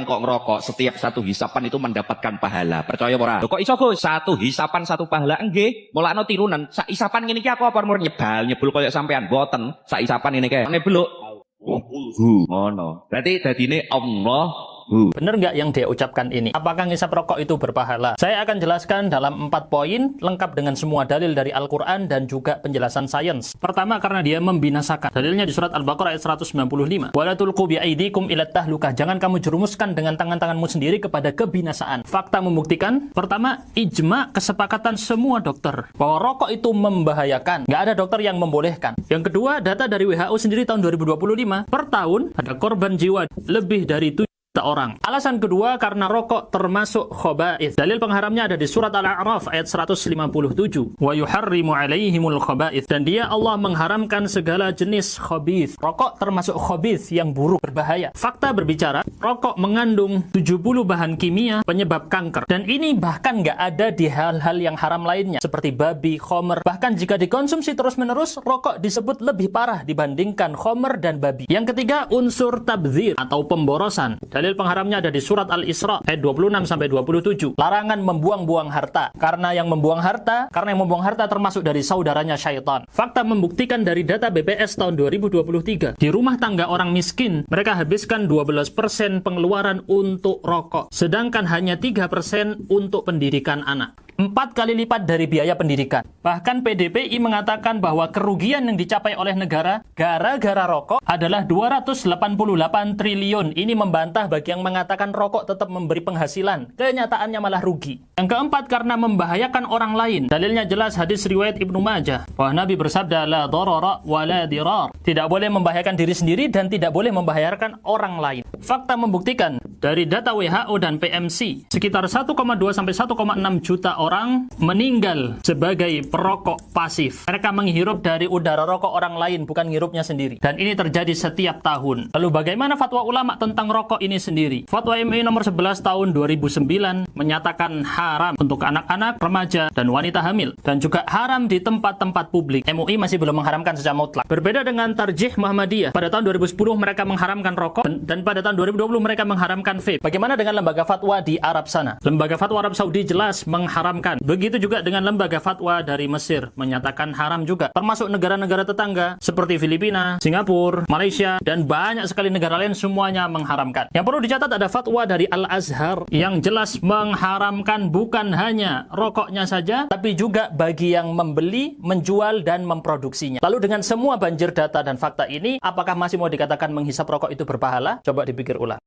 kok ngerokok setiap satu hisapan itu mendapatkan pahala. Percaya ora? Lho kok iso Gus? Satu hisapan satu pahala nggih. Mulakno tirunan. Sak hisapan ngene iki aku apa mur nyebul koyo sampean boten. Sak hisapan ngene iki. Nebeluk. Ngono. Berarti dadine Allah. Benar nggak yang dia ucapkan ini? Apakah ngisap rokok itu berpahala? Saya akan jelaskan dalam 4 poin, lengkap dengan semua dalil dari Al-Quran dan juga penjelasan sains. Pertama, karena dia membinasakan. Dalilnya di surat Al-Baqarah ayat 195. Wala tulqu biaidikum ila tahlukah. Jangan kamu jerumuskan dengan tangan-tanganmu sendiri kepada kebinasaan. Fakta membuktikan. Pertama, ijma kesepakatan semua dokter bahwa rokok itu membahayakan. Nggak ada dokter yang membolehkan. Yang kedua, data dari WHO sendiri tahun 2025. Per tahun ada korban jiwa lebih dari 7 orang. Alasan kedua karena rokok termasuk khaba'ith. Dalil pengharamnya ada di surat Al-A'raf ayat 157. Wa yuharrimu 'alaihimul khaba'ith. Dan dia Allah mengharamkan segala jenis khabith. Rokok termasuk khabith yang buruk, berbahaya. Fakta berbicara, rokok mengandung 70 bahan kimia penyebab kanker. Dan ini bahkan nggak ada di hal-hal yang haram lainnya seperti babi, khomer. Bahkan jika dikonsumsi terus-menerus, rokok disebut lebih parah dibandingkan khomer dan babi. Yang ketiga, unsur tabdzir atau pemborosan. Dalil pengharamnya ada di surat Al-Isra ayat 26-27. Larangan membuang-buang harta. Karena yang membuang harta termasuk dari saudaranya syaitan. Fakta membuktikan dari data BPS tahun 2023. Di rumah tangga orang miskin, mereka habiskan 12% pengeluaran untuk rokok. Sedangkan hanya 3% untuk pendidikan anak. 4 kali lipat dari biaya pendidikan. Bahkan PDPI mengatakan bahwa kerugian yang dicapai oleh negara gara-gara rokok adalah 288 triliun. Ini membantah bagi yang mengatakan rokok tetap memberi penghasilan. Kenyataannya malah rugi. Yang keempat, karena membahayakan orang lain. Dalilnya jelas hadis riwayat Ibnu Majah bahwa Nabi bersabda la darara wa la dirar. Tidak boleh membahayakan diri sendiri dan tidak boleh membahayakan orang lain. Fakta membuktikan dari data WHO dan PMC, sekitar 1,2-1,6 juta orang meninggal sebagai perokok pasif. Mereka menghirup dari udara rokok orang lain, bukan ngirupnya sendiri. Dan ini terjadi setiap tahun. Lalu bagaimana fatwa ulama tentang rokok ini sendiri? Fatwa MUI nomor 11 tahun 2009 menyatakan haram untuk anak-anak, remaja, dan wanita hamil. Dan juga haram di tempat-tempat publik. MUI masih belum mengharamkan secara mutlak. Berbeda dengan Tarjih Muhammadiyah. Pada tahun 2010 mereka mengharamkan rokok, dan pada tahun 2020 mereka mengharamkan vape. Bagaimana dengan lembaga fatwa di Arab sana? Lembaga fatwa Arab Saudi jelas mengharamkan. Begitu juga dengan lembaga fatwa dari Mesir, menyatakan haram juga. Termasuk negara-negara tetangga seperti Filipina, Singapura, Malaysia, dan banyak sekali negara lain semuanya mengharamkan. Yang perlu dicatat ada fatwa dari Al-Azhar yang jelas mengharamkan bukan hanya rokoknya saja, tapi juga bagi yang membeli, menjual, dan memproduksinya. Lalu dengan semua banjir data dan fakta ini, apakah masih mau dikatakan menghisap rokok itu berpahala? Coba dipikir ulang.